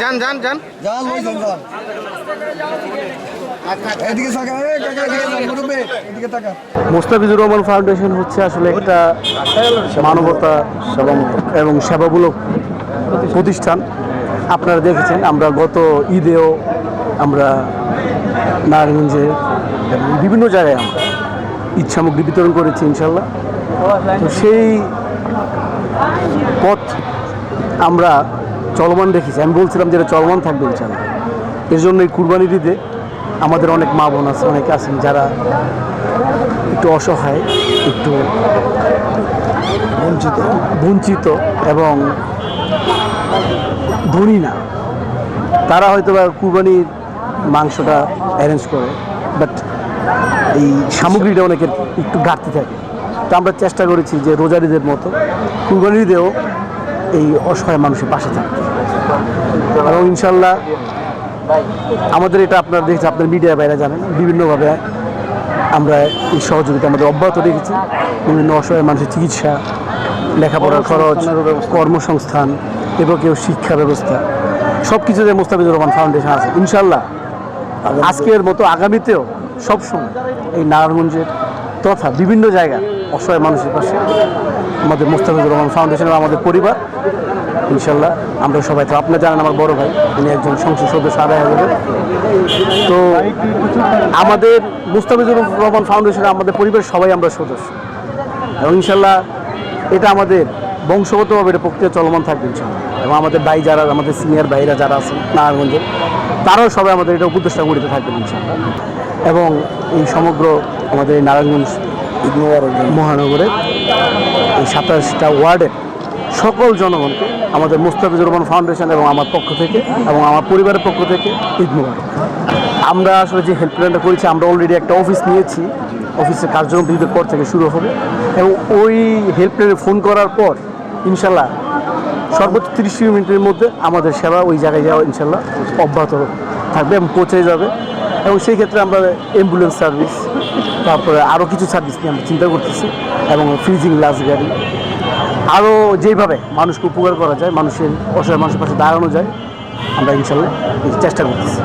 যান যান যান যান ওই যান যান এদিকে তাকা এদিকে তাকা। মোস্তাফিজুর রহমান ফাউন্ডেশন হচ্ছে আসলে একটা মানবতা এবং সেবামূলক প্রতিষ্ঠান। আপনারা দেখেছেন আমরা গত ঈদেও আমরা নারায়ণগঞ্জে এবং বিভিন্ন জায়গায় আমরা ঈদ সামগ্রী বিতরণ করেছি ইনশাল্লাহ। তো সেই পথ আমরা চলমান রেখেছি। আমি বলছিলাম যে এটা চলমান থাকবে ইনশাল্লাহ। এর জন্য এই কুরবানির ঈদে আমাদের অনেক মা বোন আছে, অনেকে আছেন যারা একটু অসহায়, একটু বঞ্চিত এবং ধনী না। তারা হয়তো বা কুরবানির মাংসটা অ্যারেঞ্জ করে, বাট এই সামগ্রীটা অনেকের একটু ঘাটতি থাকে। তো আমরা চেষ্টা করেছি যে রোজার ঈদের মতো কুরবানির ঈদেও এই অসহায় মানুষের পাশে থাকতে, এবং ইনশাল্লাহ আমাদের এটা আপনারা দেখেছেন, আপনার মিডিয়া বাইরে জানেন, বিভিন্নভাবে আমরা এই সহযোগিতা আমাদের অব্যাহত রেখেছি। বিভিন্ন অসহায় মানুষের চিকিৎসা, লেখাপড়ার খরচ, কর্মসংস্থান এবং কেউ শিক্ষা ব্যবস্থা সব কিছুতে মোস্তাফিজুর রহমান ফাউন্ডেশন আছে ইনশাল্লাহ। আজকের মতো আগামীতেও সবসময় এই নারায়ণগঞ্জের তথা বিভিন্ন জায়গায় অসহায় মানুষের পাশে আমাদের মোস্তাফিজুর রহমান ফাউন্ডেশন এবং আমাদের পরিবার ইনশাল্লাহ আমরা সবাই। তো আপনারা জানেন আমার বড় ভাই, তিনি একজন সংসদ সদস্য আদায় হবে। তো আমাদের মোস্তাফিজুর রহমান ফাউন্ডেশনে আমাদের পরিবারের সবাই আমরা সদস্য, এবং ইনশাল্লাহ এটা আমাদের বংশগতভাবে এটা প্রক্রিয়া চলমান থাকবে ইনশাল্লাহ। এবং আমাদের ভাই যারা, আমাদের সিনিয়র ভাইরা যারা আছেন নারায়ণগঞ্জের, তারাও সবাই আমাদের এটা উপদেষ্টা গড়িতে থাকবেন ইনশাল্লাহ। এবং এই সমগ্র আমাদের এই নারায়ণগঞ্জ মহানগরের এই 27টা ওয়ার্ডের সকল জনগণকে আমাদের মোস্তাফিজুর রহমান ফাউন্ডেশন এবং আমার পক্ষ থেকে এবং আমার পরিবারের পক্ষ থেকে ঈদ মোবারক। আমরা আসলে যে হেল্পলাইনটা করেছি, আমরা অলরেডি একটা অফিস নিয়েছি, অফিসের কার্যক্রম ঈদের পর থেকে শুরু হবে, এবং ওই হেল্পলাইনে ফোন করার পর ইনশাল্লাহ সর্বোচ্চ 30 মিনিটের মধ্যে আমাদের সেবা ওই জায়গায় যাওয়া ইনশাল্লাহ অব্যাহত থাকবে এবং পৌঁছে যাবে। এবং সেই ক্ষেত্রে আমরা অ্যাম্বুলেন্স সার্ভিস, তারপরে আরও কিছু সার্ভিস নিয়ে আমরা চিন্তা করতেছি, এবং ফ্রিজিং লাশ গাড়ি, আরও যেইভাবে মানুষকে উপকার করা যায়, মানুষের অসহায় মানুষের পাশে দাঁড়ানো যায়, আমরা ইনশাল্লাহ চেষ্টা করতেছি।